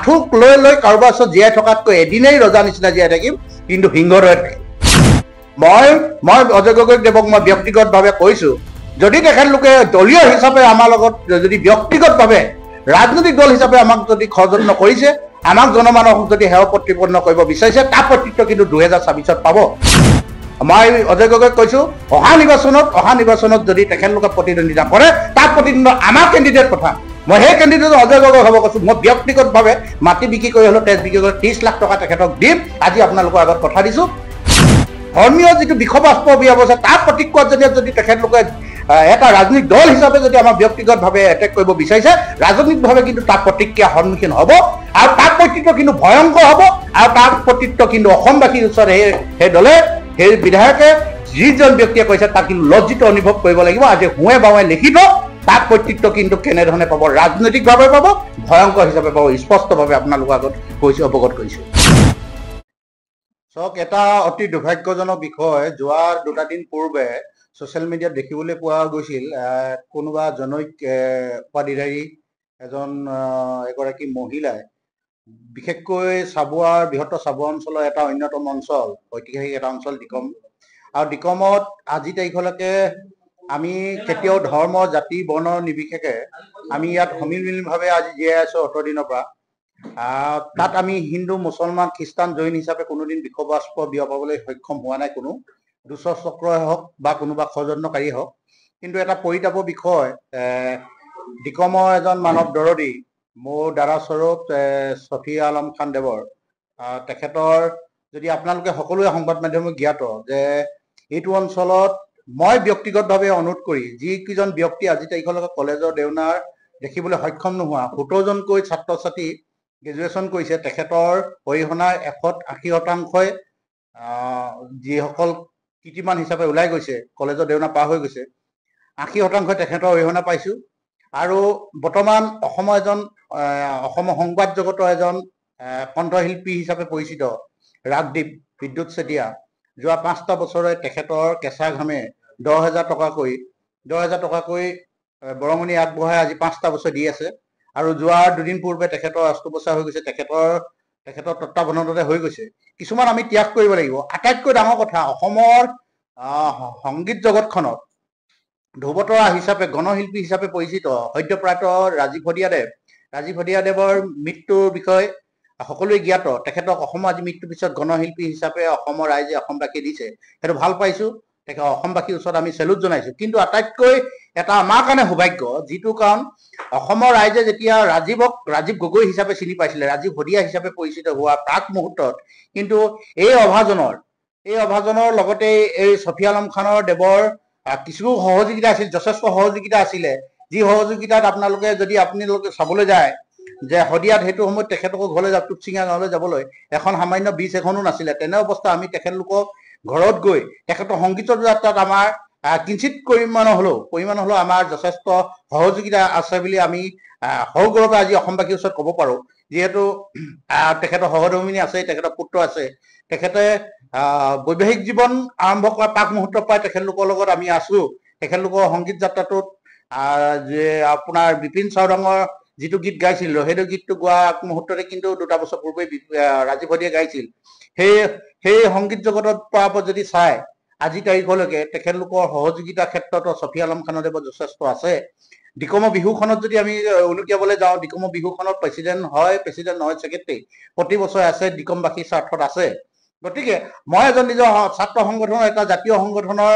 আঁঠুক লৈ লৈ কাৰোবাৰ ওচৰত জীয়াই থকাতকৈ এদিনেই ৰজা নিচিনা জীয়াই থাকিম, কিন্তু সিংহদৰে থাকিম। মই অজয় গগৈদেৱক মই ব্যক্তিগতভাৱে কৈছোঁ, যদি তেখেতলোকে দলীয় হিচাপে আমাৰ লগত যদি ব্যক্তিগতভাৱে ৰাজনৈতিক দল হিচাপে আমাক যদি ষড়যন্ত্ৰ কৰিছে, আমাক জনমানসক যদি সেৱা প্ৰতিপন্ন কৰিব বিচাৰিছে, তাৰ প্ৰত্যুত্তৰ কিন্তু 2024 পাব। মই অজয় গগৈক কৈছোঁ, অহা নিৰ্বাচনত যদি তেখেতলোকে প্ৰতিদ্বন্দ্বিতা কৰে, তাৰ প্ৰতিদ্বন্দ্বিতা আমাৰ কেণ্ডিডেট কথা। মই সেই কেণ্ডিডেট অজয় গগৈ হ'ব কৈছোঁ। মই ব্যক্তিগতভাৱে মাটি বিক্ৰী কৰি হ'লেও তেজ বিক্ৰী কৰি 30 লাখ টকা তেখেতক দিম। আজি আপোনালোকৰ আগত কথা দিছোঁ। ধৰ্মীয় যিটো বিষবাস্প বিয়াব আছে, তাৰ প্ৰতিক্ৰিয়াত যদি তেখেতলোকে এটা ৰাজনৈতিক দল হিচাপে যদি আমাৰ ব্যক্তিগতভাৱে এটেক কৰিব বিচাৰিছে, ৰাজনৈতিকভাৱে কিন্তু তাৰ প্ৰতিক্ৰিয়া সন্মুখীন হ'ব, আৰু তাৰ প্ৰত্যুত্তৰ কিন্তু ভয়ংকৰ হ'ব, আৰু তাৰ প্ৰত্যুত্তৰ কিন্তু অসমবাসীৰ ওচৰত সেই দলে সেই বিধায়কে যিজন ব্যক্তিয়ে কৈছে তাক কিন্তু লজ্জিত অনুভৱ কৰিব লাগিব। আজি হুঁৱে বাৱে লিখিত তাৰ প্ৰত্যুত্তৰ কিন্তু কেনেধৰণে পাব, ৰাজনৈতিকভাৱে পাব, ভয়ংকৰ হিচাপে পাব, স্পষ্টভাৱে আপোনালোকৰ আগত কৈছোঁ, অৱগত কৰিছোঁ। চাওক, এটা অতি দুৰ্ভাগ্যজনক বিষয় যোৱা 2 দিন পূৰ্বে ছ'চিয়েল মিডিয়াত দেখিবলৈ পোৱা গৈছিল। কোনোবা জনৈক উপাধিধাৰী এগৰাকী মহিলাই বিশেষকৈ চাবুৱাৰ বৃহত্তৰ চাবুৱা অঞ্চলৰ এটা অন্যতম অঞ্চল, ঐতিহাসিক এটা অঞ্চল দিকম, আৰু দিকমত আজি তাৰিখলৈকে আমি কেতিয়াও ধৰ্ম জাতি বৰ্ণ নিৰ্বিশেষে আমি ইয়াত সমিলমিলভাৱে আজি জীয়াই আছোঁ অতদিনৰ পৰা। তাত আমি হিন্দু মুছলমান খ্ৰীষ্টান জৈন হিচাপে কোনোদিন বিষবাস্প বিয়পাবলৈ সক্ষম হোৱা নাই, কোনো দুষ্টচক্ৰই হওক বা কোনোবা ষড়যন্ত্ৰকাৰীয়ে হওক। কিন্তু এটা পৰিতাপৰ বিষয়, দিকমৰ এজন মানৱ দৰদী মোৰ দাদাস্বৰূপ ছফিয়া আলম খান দেৱৰ, তেখেতৰ যদি আপোনালোকে সকলোৱে সংবাদ মাধ্যমে জ্ঞাত যে এইটো অঞ্চলত মই ব্যক্তিগতভাৱে অনুৰোধ কৰি যিকেইজন ব্যক্তি আজি তাৰিখলৈকে কলেজৰ দেওনাৰ দেখিবলৈ সক্ষম নোহোৱা 17জনকৈ ছাত্ৰ ছাত্ৰী গ্ৰেজুৱেশ্যন কৰিছে, তেখেতৰ অৰিহণাৰ 180%ই যিসকল কীৰ্তিমান হিচাপে ওলাই গৈছে, কলেজৰ দেওনা পাৰ হৈ গৈছে, 80% তেখেতৰ অৰিহণা পাইছোঁ। আৰু বৰ্তমান অসমৰ সংবাদ জগতৰ এজন কণ্ঠশিল্পী হিচাপে পৰিচিত ৰাগদ্বীপ বিদ্যুৎ চেতিয়া, যোৱা 5টা বছৰে তেখেতৰ কেঁচা ঘামে 10,000 টকাকৈ বৰঙণি আগবঢ়াই আজি 5টা বছৰ দি আছে। আৰু যোৱা 2 দিন পূৰ্বে তেখেতৰ অস্ত্ৰোপচাৰ হৈ গৈছে, তেখেতৰ তত্বাৱধানতে হৈ গৈছে। কিছুমান আমি ত্যাগ কৰিব লাগিব। আটাইতকৈ ডাঙৰ কথা, অসমৰ সংগীত জগতখনত ধ্ৰুৱতৰা হিচাপে গণশিল্পী হিচাপে পৰিচিত সদ্যপ্ৰাপ্ত ৰাজীৱ শদিয়াদেৱৰ মৃত্যুৰ বিষয়ে সকলোৱে জ্ঞাত। তেখেতক অসমৰ আজি মৃত্যুৰ পিছত গণশিল্পী হিচাপে অসমৰ ৰাইজে অসমবাসীয়ে দিছে, সেইটো ভাল পাইছোঁ। তেখেত অসমবাসীৰ ওচৰত আমি চেলুট জনাইছোঁ। কিন্তু আটাইতকৈ এটা আমাৰ কাৰণে সৌভাগ্য, যিটো কাৰণ অসমৰ ৰাইজে যেতিয়া ৰাজীৱ গগৈ হিচাপে চিনি পাইছিলে, ৰাজীৱ শদিয়া হিচাপে পৰিচিত হোৱা প্ৰাক মুহূৰ্তত কিন্তু এই অভাজনৰ লগতে এই ছফিয়া আলম খানৰ দেৱৰ কিছু সহযোগিতা আছিল, যথেষ্ট সহযোগিতা আছিলে, যি সহযোগিতাত আপোনালোকে চাবলৈ যায় যে শদিয়াত সেইটো সময়ত তেখেতলোকৰ ঘৰলৈ টুপচিঙা গাঁৱলৈ যাবলৈ এখন সামান্য ব্ৰিজ এখনো নাছিলে। তেনে অৱস্থা আমি তেখেতলোকক ঘৰত গৈ তেখেতৰ সংগীতৰ যাত্ৰাত আমাৰ কিঞ্চিত পৰিমাণৰ হ'লেও আমাৰ যথেষ্ট সহযোগিতা আছে বুলি আমি সগৌৰৱে আজি অসমবাসীৰ ওচৰত ক'ব পাৰোঁ। যিহেতু তেখেতৰ সহধৰ্মিনী আছে, তেখেতৰ পুত্ৰ আছে, তেখেতে বৈবাহিক জীৱন আৰম্ভ কৰা প্ৰাক মুহূৰ্তৰ পৰাই তেখেতলোকৰ লগত আমি আছোঁ। তেখেতলোকৰ সংগীত যাত্ৰাটোত আপোনাৰ বিপিন চাওডাঙৰ যিটো গীত গাইছিল, সেইটো গীতটো গোৱা মুহূৰ্ততে কিন্তু 2টা বছৰ পূৰ্বে ৰাজীৱ শদিয়াই গাইছিল। সেই সংগীত জগতৰ পৰা যদি চাই আজি তাৰিখলৈকে তেখেতলোকৰ সহযোগিতাৰ ক্ষেত্ৰত ছফিয়া আলম খানদেৱৰ যথেষ্ট আছে। দিকমৰ বিহুখনত যদি আমি উলুকিয়াবলৈ যাওঁ, দিকমৰ বিহুখনত প্ৰেচিডেণ্ট নহয় ছেক্ৰেটাৰী প্ৰতি বছৰে আছে, দিকমবাসীৰ স্বাৰ্থত আছে। গতিকে মই এজন নিজৰ ছাত্ৰ সংগঠনৰ এটা জাতীয় সংগঠনৰ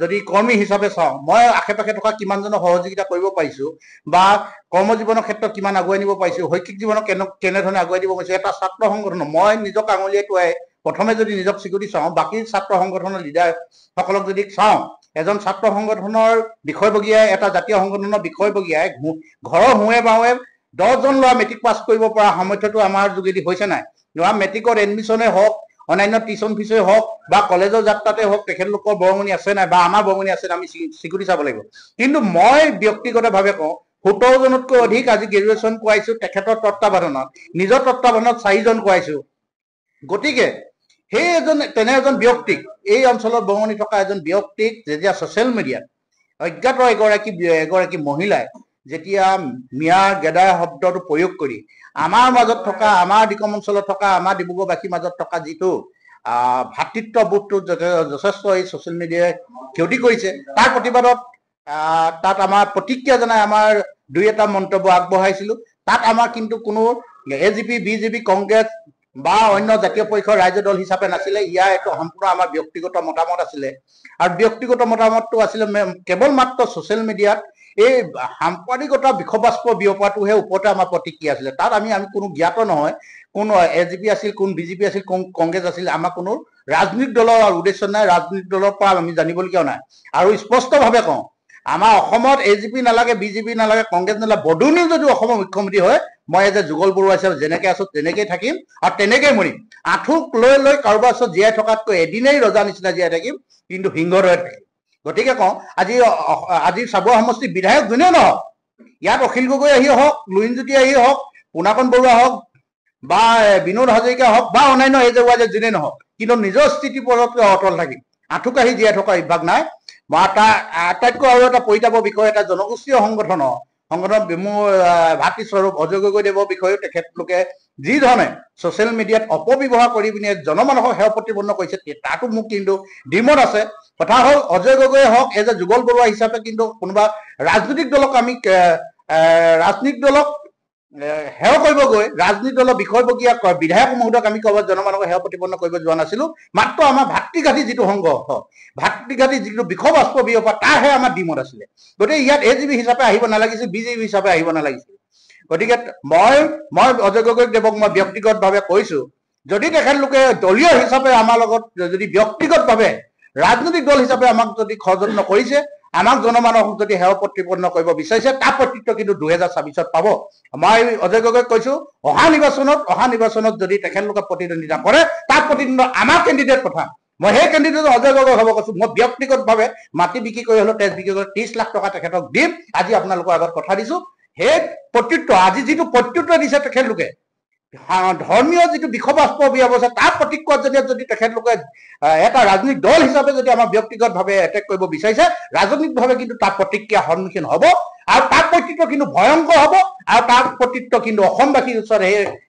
যদি কৰ্মী হিচাপে চাওঁ, মই আশে পাশে থকা কিমানজনক সহযোগিতা কৰিব পাৰিছোঁ বা কৰ্মজীৱনৰ ক্ষেত্ৰত কিমান আগুৱাই নিব পাৰিছোঁ, শৈক্ষিক জীৱনক কেনেধৰণে আগুৱাই দিব পাৰিছোঁ, এটা ছাত্ৰ সংগঠনৰ মই নিজক আঙুলিয়াই টুৱাই প্ৰথমে যদি নিজক স্বীকৃতি চাওঁ, বাকী ছাত্ৰ সংগঠনৰ লিডাৰসকলক যদি চাওঁ, এজন ছাত্ৰ সংগঠনৰ বিষয়ববীয়াই এটা জাতীয় সংগঠনৰ বিষয়ববীয়াই ঘৰৰ হুঁৱে বাৱে 10জন ল'ৰা মেট্ৰিক পাছ কৰিব পৰা সামৰ্থ্যটো আমাৰ যোগেদি হৈছে নাই। মেট্ৰিকত এডমিশ্যনে হওক, অন্যান্য টিউশ্যন ফিজেই হওক বা কলেজৰ যাত্ৰাতে হওক, তেখেতলোকৰ বৰঙণি আছে নাই বা আমাৰ বৰঙণি আছে নাই, আমি স্বীকৃতি চাব লাগিব। কিন্তু মই ব্যক্তিগতভাৱে কওঁ, 17জনতকৈ অধিক আজি গ্ৰেজুৱেশ্যন কৰাইছোঁ তেখেতৰ তত্বাৱধানত, নিজৰ তত্বাৱধানত 4জন কৰাইছোঁ। গতিকে তেনে এজন ব্যক্তিক, এই অঞ্চলত বৰঙণি থকা এজন ব্যক্তিক যেতিয়া ছ'চিয়েল মিডিয়াত অজ্ঞাত এগৰাকী মহিলাই যেতিয়া মিয়া গেদা শব্দটো প্ৰয়োগ কৰি আমাৰ মাজত থকা, আমাৰ দিকম অঞ্চলত থকা, আমাৰ ডিব্ৰুগড়বাসীৰ মাজত থকা যিটো ভাতৃত্ববোধটো যথেষ্ট এই ছ'চিয়েল মিডিয়াই ক্ষতি কৰিছে। তাৰ প্ৰতিবাদত তাত আমাৰ প্ৰতিক্ৰিয়া জনাই আমাৰ দুই এটা মন্তব্য আগবঢ়াইছিলো। তাত আমাৰ কিন্তু কোনো AGP, BJP, কংগ্ৰেছ বা অন্য জাতীয় পৰিষদৰ ৰাজ্য দল হিচাপে নাছিলে। ইয়াৰ এইটো সম্পূৰ্ণ আমাৰ ব্যক্তিগত মতামত আছিলে। আৰু ব্যক্তিগত মতামতটো আছিলে কেৱল মাত্ৰ ছ'চিয়েল মিডিয়াত এই সাম্প্ৰদায়িকতা বিষবাস্প বিয়পাটোহে ওপৰতে আমাৰ প্ৰতিক্ৰিয়া আছিলে। তাত আমি কোনো জ্ঞাত নহয় কোন AGP আছিল, কোন BJP আছিল, কোন কংগ্ৰেছ আছিল। আমাৰ কোনো ৰাজনৈতিক দলৰ উদ্দেশ্য নাই, ৰাজনৈতিক দলৰ পৰা আমি জানিবলগীয়া নাই। আৰু স্পষ্টভাৱে কওঁ, আমাৰ অসমত AGP নালাগে, BJP নালাগে, কংগ্ৰেছ নালাগে। বডুনিও যদি অসমৰ মুখ্যমন্ত্ৰী হয়, মই যে যুগল বৰুৱা হিচাপে যেনেকৈ আছো তেনেকেই থাকিম আৰু তেনেকেই মৰিম। আঁঠুক লৈ লৈ কাৰোবাৰ ওচৰত জীয়াই থকাতকৈ এদিনেই ৰজা নিচিনা জীয়াই থাকিম, কিন্তু সিংহদৰে থাকিম। গতিকে কওঁ, আজি চাবুৱা সমষ্টিৰ বিধায়ক যোনেও নহওক, ইয়াত অখিল গগৈ আহি হওক, লুৰিণজ্যোতি আহি হওক, পুনাকন বৰুৱা হওক বা বিনোদ হাজৰিকা হওক বা অন্যান্য যোনে নহওক, কিন্তু নিজৰ স্থিতিপথতকৈ অটল থাকিম। আঁঠু কাঢ়ি জীয়াই থকা অভ্যাস নাই। মই তাৰ আটাইতকৈ আৰু এটা পৰিতাপৰ বিষয়, এটা জনগোষ্ঠীয় সংগঠন মোৰ ভাতৃস্বৰূপ অজয় গগৈদেৱৰ বিষয়েও তেখেতলোকে যি ধৰণে ছ'চিয়েল মিডিয়াত অপব্যৱহাৰ কৰি পিনে জনমানসক সেৱা প্ৰতিপন্ন কৰিছে, তাতো মোক কিন্তু দ্বিমত আছে। কথা হ'ল, অজয় গগৈয়ে হওক, যুগল বৰুৱা হিচাপে কিন্তু কোনোবা ৰাজনৈতিক দলক সেৱা কৰিব গৈ ৰাজনৈতিক দলৰ বিষয়ববীয়া বিধায়ক মহোদয়ক আমি ক'ৰবাত জনমানসক সেৱা প্ৰতিপন্ন কৰিব যোৱা নাছিলো। মাত্ৰ আমাৰ ভাতৃঘাতী যিটো সংঘৰ্ষ, ভাতৃঘাতী যিটো বিষবাস্প বিয়পা, তাৰহে আমাৰ দ্বিমত আছিলে। গতিকে ইয়াত AGP হিচাপে আহিব নালাগিছিল, BJP হিচাপে আহিব নালাগিছিল। গতিকে মই অজয় গগৈদেৱক মই ব্যক্তিগতভাৱে কৈছো, যদি তেখেতলোকে দলীয় হিচাপে আমাৰ লগত যদি ব্যক্তিগতভাৱে ৰাজনৈতিক দল হিচাপে আমাক যদি ষড়যন্ত্ৰ কৰিছে, আমাক জনমানসক যদি সেৱা প্ৰতিপন্ন কৰিব বিচাৰিছে, তাৰ প্ৰত্যুত্তৰ কিন্তু 2026ত পাব। মই অজয় গগৈক কৈছো, অহা নিৰ্বাচনত যদি তেখেতলোকে প্ৰতিদ্বন্দ্বিতা কৰে, তাৰ প্ৰতিদ্বন্দ্বিতা আমাৰ কেণ্ডিডেট পঠাম। মই সেই কেণ্ডিডেট অজয় গগৈ হ'ব কৈছো। মই ব্যক্তিগতভাৱে মাটি বিক্ৰী কৰি হলেও তেজ বিক্ৰী কৰি 30 লাখ টকা তেখেতক দিম। আজি আপোনালোকৰ আগত কথা দিছো, সেই প্ৰত্যুত্তৰ, আজি যিটো প্ৰত্যুত্তৰ দিছে তেখেতলোকে, ধৰ্মীয় যিটো বিষবাস্প বিয়পাইছে, তাৰ প্ৰতিক্ৰিয়াত যদি তেখেতলোকে এটা ৰাজনৈতিক দল হিচাপে যদি আমাৰ ব্যক্তিগতভাৱে এটেক কৰিব বিচাৰিছে, ৰাজনৈতিকভাৱে কিন্তু তাৰ প্ৰতিক্ৰিয়াৰ সন্মুখীন হ'ব। আৰু তাৰ প্ৰত্যুত্তৰ কিন্তু ভয়ংকৰ হ'ব। আৰু তাৰ প্ৰত্যুত্তৰ কিন্তু অসমবাসীৰ ওচৰত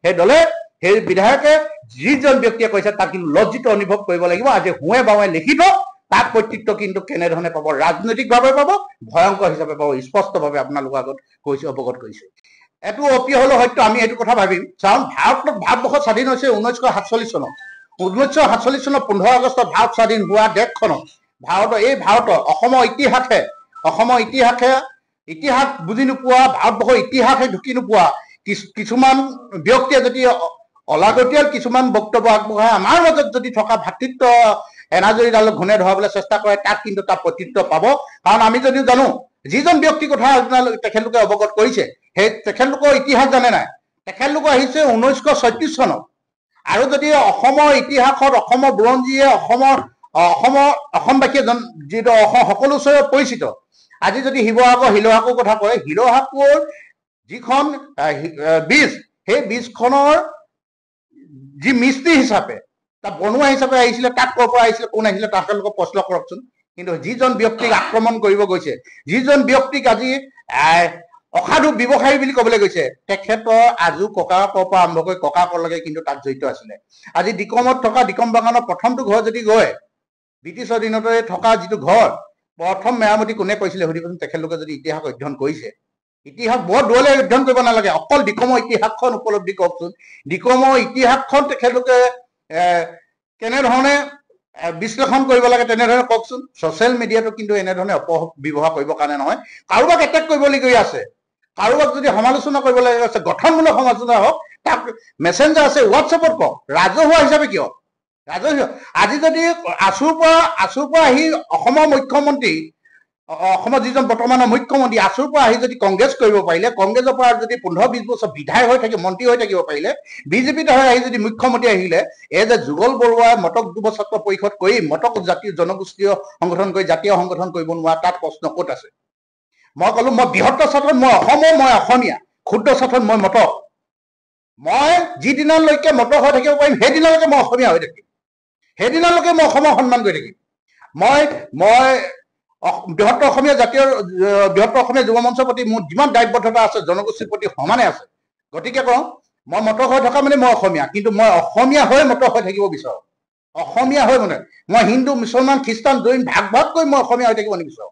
সেই দলে, সেই বিধায়কে যিজন ব্যক্তিয়ে কৈছে, তাক কিন্তু লজ্জিত অনুভৱ কৰিব লাগিব। আজি হুঁৱে বাৱে লিখিত, তাৰ প্ৰত্যুত্তৰ কিন্তু কেনেধৰণে পাব, ৰাজনৈতিকভাৱে পাব, ভয়ংকৰ হিচাপে পাব। স্পষ্টভাৱে আপোনালোকৰ আগত কৈছো, অৱগত কৰিছো। এইটো অতি হলেও হয়তো আমি এইটো কথা ভাবিম। চাওঁ, ভাৰতবৰ্ষ স্বাধীন হৈছে 1947 চনত। 1947 চনৰ 15 আগষ্টত ভাৰত স্বাধীন হোৱা দেশখনত অসমৰ ইতিহাস বুজি নোপোৱা, ভাৰতবৰ্ষৰ ইতিহাসে ঢুকি নোপোৱা কিছুমান ব্যক্তিয়ে যদি অলাগতিয়াল কিছুমান বক্তব্য আগবঢ়াই আমাৰ মাজত যদি থকা ভাতৃত্ব এনাজৰীডালক ঘূনে ধৰাবলৈ চেষ্টা কৰে, তাত কিন্তু তাৰ প্ৰত্যুত্তৰ পাব। কাৰণ আমি যদিও জানো, যিজন ব্যক্তিৰ কথা তেখেতলোকে অৱগত কৰিছে, সেই তেখেতলোকৰ ইতিহাস জানে নাই? তেখেতলোক আহিছে 1936 চনত। আৰু যদি অসমৰ ইতিহাসত অসমৰ বুৰঞ্জীয়ে অসমবাসীয়ে যিটো সকলো ওচৰত পৰিচিত, আজি যদি শিৱসাগৰ কথা কয়, শিৱসাগৰ যিখন বীজ, সেই বীজখনৰ যি মিস্ত্ৰী হিচাপে, তাত বনোৱা হিচাপে আহিছিলে, তাত ক'ৰ পৰা আহিছিলে, কোন আহিছিলে, তেখেতলোকক প্ৰশ্ন কৰকচোন। কিন্তু যিজন ব্যক্তিক আক্ৰমণ কৰিব গৈছে, যিজন ব্যক্তিক আজি অসাধু ব্যৱসায়ী বুলি ক'বলৈ গৈছে, তেখেতৰ আজু ককাকৰ পৰা আৰম্ভ কৰি ককাকলৈকে কিন্তু তাত জড়িত আছিলে। আজি দিকমত থকা দিকম বাগানৰ প্ৰথমটো ঘৰ যদি গৈ, ব্ৰিটিছৰ দিনতে থকা যিটো ঘৰ, প্ৰথম মেৰামতি কোনে কৰিছিলে সুধিবচোন। তেখেতলোকে যদি ইতিহাস অধ্যয়ন কৰিছে, ইতিহাস বৰ দূৰলৈ অধ্যয়ন কৰিব নালাগে, অকল দিকমৰ ইতিহাসখন উপলব্ধি কৰকচোন। দিকমৰ ইতিহাসখন তেখেতলোকে কেনেধৰণে বিশ্লেষণ কৰিব লাগে তেনেধৰণে কওকচোন। ছ'চিয়েল মিডিয়াটো কিন্তু এনেধৰণে অপব্যৱহাৰ কৰিবৰ কাৰণে নহয়। কাৰোবাক এটেক কৰিবলগীয়া আছে, কাৰোবাক যদি সমালোচনা কৰিবলৈ আছে, গঠনমূলক সমালোচনা হওক, তাক মেছেঞ্জাৰ আছে, হোৱাটছএপত কওক, ৰাজহুৱা হিচাপে কিয়? আজি যদি আছুৰ পৰা আহি অসমৰ মুখ্যমন্ত্ৰী, অসমৰ যিজন বৰ্তমানৰ মুখ্যমন্ত্ৰী, আছুৰ পৰা আহি যদি কংগ্ৰেছ কৰিব পাৰিলে, কংগ্ৰেছৰ পৰা যদি 15-20 বছৰ বিধায়ক হৈ থাকি মন্ত্ৰী হৈ থাকিব পাৰিলে, বিজেপিত আহি যদি মুখ্যমন্ত্ৰী আহিলে, যুগল বৰুৱাই মটক যুৱ ছাত্ৰ পৰিষদ কৰি মটক জাতীয় জনগোষ্ঠীয় সংগঠন কৰি জাতীয় সংগঠন কৰিব নোৱাৰা, তাত প্ৰশ্ন ক'ত আছে? মই ক'লো, মই বৃহত্তৰ স্বাৰ্থত মই অসমীয়া, ক্ষুদ্ৰ স্বাৰ্থত মই মটক। মই যিদিনালৈকে মটক হৈ থাকিব পাৰিম, সেইদিনালৈকে মই অসমীয়া হৈ থাকিম, সেইদিনালৈকে মই অসমৰ সন্মান কৰি থাকিম। মই বৃহত্তৰ অসমীয়া যুৱ মঞ্চৰ প্ৰতি মোৰ যিমান দায়বদ্ধতা আছে, জনগোষ্ঠীৰ প্ৰতি সমানে আছে। গতিকে কওঁ, মই মটক হৈ থকা মানে মই অসমীয়া, কিন্তু মই অসমীয়া হৈ মটক হৈ থাকিব বিচাৰোঁ। অসমীয়া হৈ মানে মই হিন্দু মুছলমান খ্ৰীষ্টান জৈন ভাগ কৰি মই অসমীয়া হৈ থাকিব নিবিচাৰোঁ।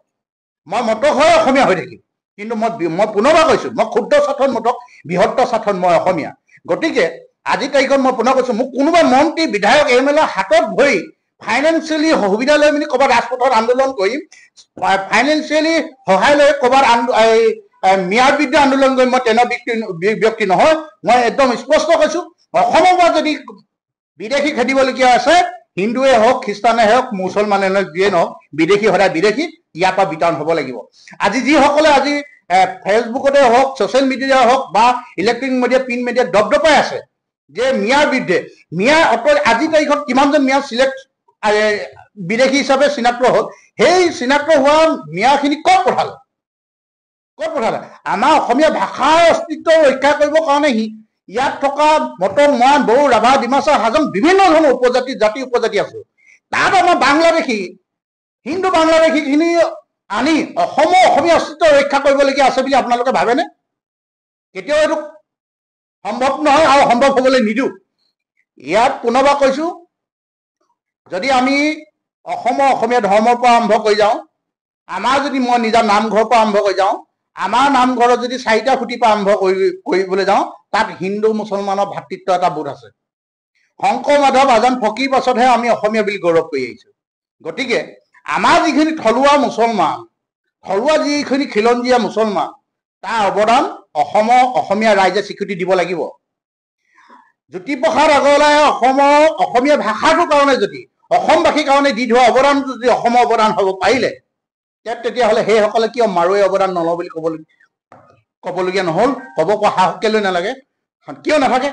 মই মটক হৈ অসমীয়া হৈ থাকিম, কিন্তু মই পুনৰবাৰ কৈছোঁ, মই ক্ষুদ্ৰ স্বাৰ্থত মটক, বৃহত্তৰ স্বাৰ্থত মই অসমীয়া। গতিকে আজি তাৰিখত মই পুনৰ কৈছোঁ, মোক কোনোবা মন্ত্ৰী বিধায়ক MLA হাতত ধৰি ফাইনেন্সিয়েলি সুবিধা লৈ মেলি ক'ৰবাত ৰাজপথত আন্দোলন কৰিম, ফাইনেন্সিয়েলি সহায় লৈ ক'ৰবাত মিয়াৰ বিৰুদ্ধে আন্দোলন কৰিম, মই তেনে ব্যক্তি নহয়। মই একদম স্পষ্ট কৈছোঁ, অসমৰ পৰা যদি বিদেশী খেদিবলগীয়া আছে, হিন্দুৱে হওক খ্ৰীষ্টানে হওক মুছলমানে যিয়ে নহওক, বিদেশী সদায় বিদেশী, ইয়াৰ পৰা বিতৰণ হ'ব লাগিব। আজি যিসকলে আজি ফেচবুকতে হওক ছ'চিয়েল মিডিয়াই হওক বা ইলেক্ট্ৰনিক মিডিয়া প্ৰিণ্ট মিডিয়াত দপদপাই আছে যে মিয়াৰ বিৰুদ্ধে, মিয়াৰ আজি তাৰিখত কিমানজন মিয়া বিদেশী হিচাপে চিনাক্ত হ'ল, সেই চিনাক্ত হোৱা মিয়াখিনি ক'ত পঠালে? আমাৰ অসমীয়া ভাষাৰ অস্তিত্ব ৰক্ষা কৰিবৰ কাৰণে ইয়াত থকা মটক, মৰাণ, বড়ো, ৰাভা, ডিমাচা, হাজং বিভিন্ন ধৰণৰ জাতি উপজাতি আছে। তাত আমাৰ বাংলাদেশী হিন্দু বাংলাদেশীখিনি আনি অসমৰ অসমীয়া অস্তিত্ব ৰক্ষা কৰিবলগীয়া আছে বুলি আপোনালোকে ভাবেনে? কেতিয়াও এইটো সম্ভৱ নহয় আৰু সম্ভৱ হ'বলৈ নিদিওঁ। ইয়াত পুনৰবাৰ কৈছোঁ, যদি আমি অসমৰ অসমীয়া ধৰ্মৰ পৰা আৰম্ভ কৰি যাওঁ, আমাৰ যদি মই নিজা নামঘৰৰ পৰা আৰম্ভ কৰি যাওঁ, আমাৰ নামঘৰত যদি 4টা খুঁটিৰ পৰা আৰম্ভ কৰিবলৈ যাওঁ, তাত হিন্দু মুছলমানৰ ভাতৃত্ব এটা বোধ আছে। শংকৰ মাধৱ আজান ফকীৰ পাছতহে আমি অসমীয়া বুলি গৌৰৱ কৰি আহিছোঁ। গতিকে আমাৰ যিখিনি থলুৱা মুছলমান, থলুৱা যিখিনি খিলঞ্জীয়া মুছলমান, তাৰ অৱদান অসমীয়া ৰাইজে স্বীকৃতি দিব লাগিব। জ্যোতিপ্ৰসাদ আগৰৱালাই অসমীয়া ভাষাটোৰ কাৰণে যদি অসমবাসীৰ কাৰণে দি থোৱা অৱদানটো যদি অসমৰ অৱদান হ'ব পাৰিলে, তেতিয়াহ'লে সেইসকলে কিয় মাৰোৱাৰী অৱদান নলওঁ বুলি ক'বলগীয়া নহ'ল? ক'ব পৰা সাহস কেলৈ নালাগে? কিয় নাথাকে?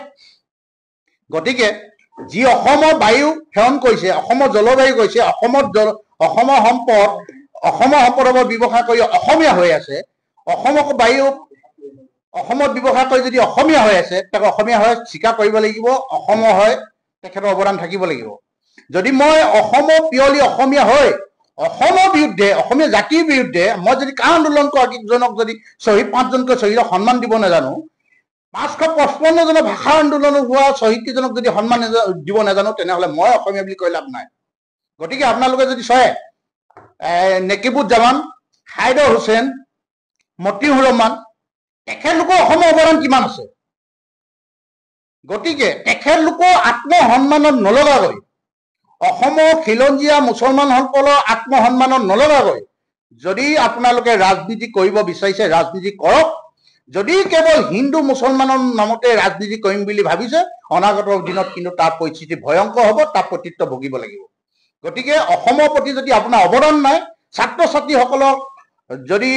গতিকে যি অসমৰ বায়ু সেৱন কৰিছে, অসমৰ জলবায়ু কৰিছে, অসমৰ সম্পদৰ ওপৰত ব্যৱসায় কৰি অসমীয়া হৈ আছে, অসমক বায়ু অসমত ব্যৱসায় কৰি যদি অসমীয়া হৈ আছে, তাক অসমীয়া হৈ স্বীকাৰ কৰিব লাগিব, অসমৰ হৈ তেখেতৰ অৱদান থাকিব লাগিব। যদি মই অসমৰ পিয়লি অসমীয়া হৈ অসমৰ বিৰুদ্ধে, অসমীয়া জাতিৰ বিৰুদ্ধে মই যদি কা আন্দোলন কৰাজনক যদি 5জনকৈ শ্বহীদক সন্মান দিব নাজানো, 555জনৰ ভাষা আন্দোলন হোৱা শ্বহীদকেইজনক যদি সন্মান দিব নাজানো, তেনেহ'লে মই অসমীয়া বুলি কৈ লাভ নাই। গতিকে আপোনালোকে যদি চায়, নেকিবুজ্জামান, হাইদৰ হুছেইন, মতিউৰ ৰহমান, তেখেতলোকৰ অসমৰ অৱদান কিমান আছে? গতিকে তেখেতলোকৰ আত্মসন্মানত নলগাকৈ, অসমৰ খিলঞ্জীয়া মুছলমানসকলৰ আত্মসন্মানত নলগাকৈ যদি আপোনালোকে ৰাজনীতি কৰিব বিচাৰিছে, ৰাজনীতি কৰক। যদি কেৱল হিন্দু মুছলমানৰ নামতে ৰাজনীতি কৰিম বুলি ভাবিছে, অনাগত দিনত কিন্তু তাৰ পৰিস্থিতি ভয়ংকৰ হ'ব, তাৰ প্ৰত্যুত্ত ভুগিব লাগিব। গতিকে অসমৰ প্ৰতি যদি আপোনাৰ অৱদান নাই, ছাত্ৰ ছাত্ৰীসকলক যদি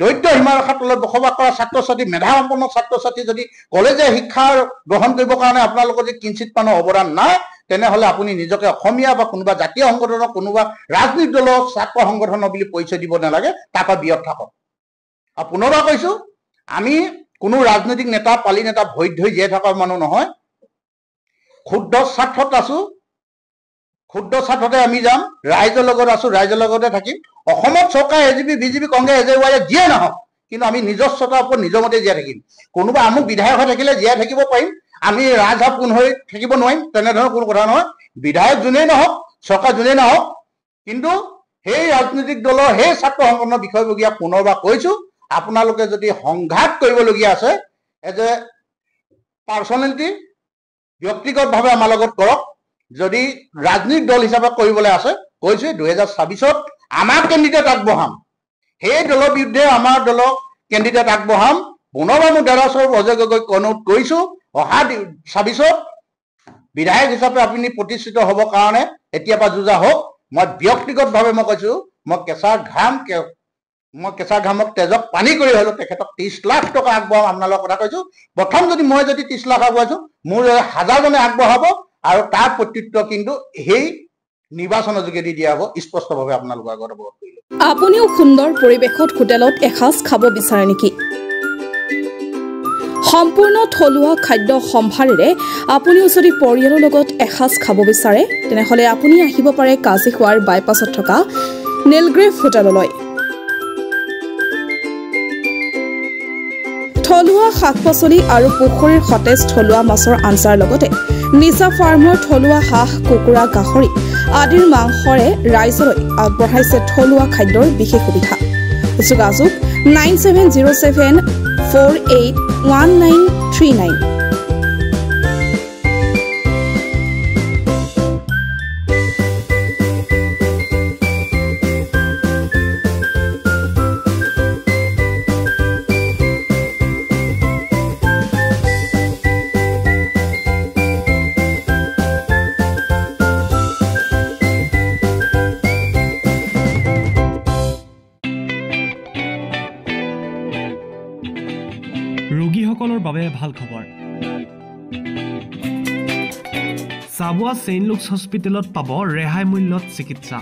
দৰিদ্ৰ সীমাৰেখাৰ তলত বসবাস কৰা ছাত্ৰ ছাত্ৰী, মেধাসম্পন্ন ছাত্ৰ ছাত্ৰী যদি কলেজীয়া শিক্ষা গ্ৰহণ কৰিবৰ কাৰণে আপোনালোকৰ যদি কিঞ্চিত মানৰ অৱদান নাই, তেনেহ'লে আপুনি নিজকে অসমীয়া বা কোনোবা জাতীয় সংগঠনৰ, কোনোবা ৰাজনীতি দলৰ ছাত্ৰ সংগঠনৰ বুলি পৰিচয় দিব নালাগে, তাৰ পৰা বিৰত থাকক। আৰু পুনৰবাৰ কৈছোঁ, আমি কোনো ৰাজনৈতিক নেতা, পালি নেতা ভৰিত ধৰি জীয়াই থকা মানুহ নহয়। ক্ষুদ্ৰ স্বাৰ্থত আছোঁ, ক্ষুদ্ৰ স্বাৰ্থতে আমি যাম, ৰাইজৰ লগত আছোঁ, ৰাইজৰ লগতে থাকিম। অসমত চৰকাৰ AGP, BJP, কংগ্ৰেছ, AJY যিয়ে নহওক, কিন্তু আমি নিজস্বতাৰ ওপৰত নিজৰ মতে জীয়াই থাকিম। কোনোবা আমুক বিধায়ক হৈ থাকিলে জীয়াই থাকিব পাৰিম, আমি ৰাজহাঁহ পোন হৈ থাকিব নোৱাৰিম, তেনেধৰণৰ কোনো কথা নহয়। বিধায়ক যোনেই নহওক, চৰকাৰ যোনেই নহওক, কিন্তু সেই ৰাজনৈতিক দলৰ সেই ছাত্ৰ সংগঠনৰ বিষয়ববীয়া পুনৰবাৰ কৈছোঁ, আপোনালোকে যদি সংঘাত কৰিবলগীয়া আছে, এজ এ পাৰ্চনেলিটি ব্যক্তিগতভাৱে আমাৰ লগত কৰক। যদি ৰাজনীতিক দল হিচাপে কৰিবলৈ আছে, কৈছোঁ 2026ত আমাৰ কেণ্ডিডেট আগবঢ়াম, সেই দলৰ বিৰুদ্ধে আমাৰ দলৰ কেণ্ডিডেট আগবঢ়াম। পুনৰবাৰ মোৰ দাদা স্বৰূপ অজয় গগৈক অনুৰোধ কৰিছোঁ, অহা 26ত বিধায়ক হিচাপে আপুনি প্ৰতিষ্ঠিত হ'বৰ কাৰণে এতিয়াৰ পৰা যুঁজা হওক। মই ব্যক্তিগতভাৱে মই কৈছোঁ, মই কেঁচা ঘামক তেজক পানী কৰি হ'লেও তেখেতক 30 লাখ টকা আগবঢ়াম। আপোনালোকৰ কথা কৈছোঁ, প্ৰথম যদি মই 30 লাখ আগবঢ়াইছোঁ, মোৰ 1000জনে আগবঢ়াব, আৰু তাৰ প্ৰত্যুত্ত কিন্তু সেই নিৰ্বাচনৰ যোগেদি দিয়া হ'ব। স্পষ্টভাৱে আপোনালোকৰ আগত অৱগত কৰিলোঁ। আপুনিও সুন্দৰ পৰিৱেশত হোটেলত এসাঁজ খাব বিচাৰে নেকি? সম্পূৰ্ণ থলুৱা খাদ্য সম্ভাৰেৰে আপুনিও যদি পৰিয়ালৰ লগত এসাঁজ খাব বিচাৰে, তেনেহ'লে আপুনি আহিব পাৰে কাজিখোৱাৰ বাইপাছত থকা নীলগ্ৰেভ হোটেললৈ। থলুৱা শাক-পাচলি আৰু পুখুৰীৰ সতেজ থলুৱা মাছৰ আঞ্জাৰ লগতে নিচা ফাৰ্মৰ থলুৱা হাঁহ, কুকুৰা, গাহৰি আদিৰ মাংসৰে ৰাইজলৈ আগবঢ়াইছে থলুৱা খাদ্যৰ বিশেষ সুবিধা। যোগাযোগ 9707481939। ৰোগীসকলৰ বাবে ভাল খবৰ। চাবুৱা ছেইণ্ট লুকছ হস্পিটেলত পাব ৰেহাই মূল্যত চিকিৎসা।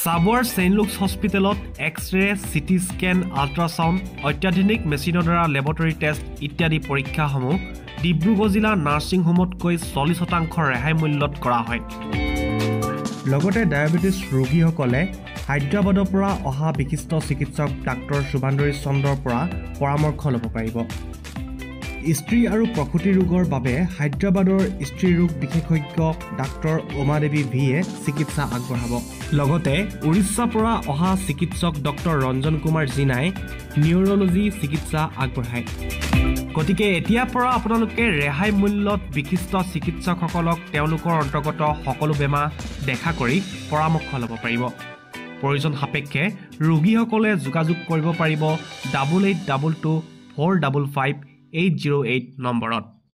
চাবুৱাৰ ছেইণ্ট লুকছ হস্পিটেলত এক্স-ৰে, চিটি স্কেন, আল্ট্ৰাছাউণ্ড, অত্যাধুনিক মেচিনৰ দ্বাৰা লেবৰেটৰী টেষ্ট ইত্যাদি পৰীক্ষাসমূহ ডিব্ৰুগড় জিলা নাৰ্ছিং হোমতকৈ 40% ৰেহাই মূল্যত কৰা হয়। লগতে ডায়েবেটিছ ৰোগীসকলে হায়দৰাবাদৰ পৰা অহা বিশিষ্ট চিকিৎসক ডাক্তৰ শুভান্দৰী চন্দ্ৰৰ পৰা পৰামৰ্শ ল'ব পাৰিব। স্ত্ৰী আৰু প্ৰসূতি ৰোগৰ বাবে হায়দৰাবাদৰ স্ত্ৰী ৰোগ বিশেষজ্ঞ ডাক্তৰ উমা দেৱী ভিয়ে চিকিৎসা আগবঢ়াব। লগতে উৰিষ্যাৰ পৰা অহা চিকিৎসক ডক্তৰ ৰঞ্জন কুমাৰ জিনাই নিউৰলজি চিকিৎসা আগবঢ়ায়। গতিকে এতিয়াৰ পৰা আপোনালোকে ৰেহাই মূল্যত বিশিষ্ট চিকিৎসকসকলক তেওঁলোকৰ অন্তৰ্গত সকলো বেমাৰ দেখা কৰি পৰামৰ্শ ল'ব পাৰিব। প্ৰয়োজন সাপেক্ষে ৰোগীসকলে যোগাযোগ কৰিব পাৰিব 8822455808 নম্বৰত।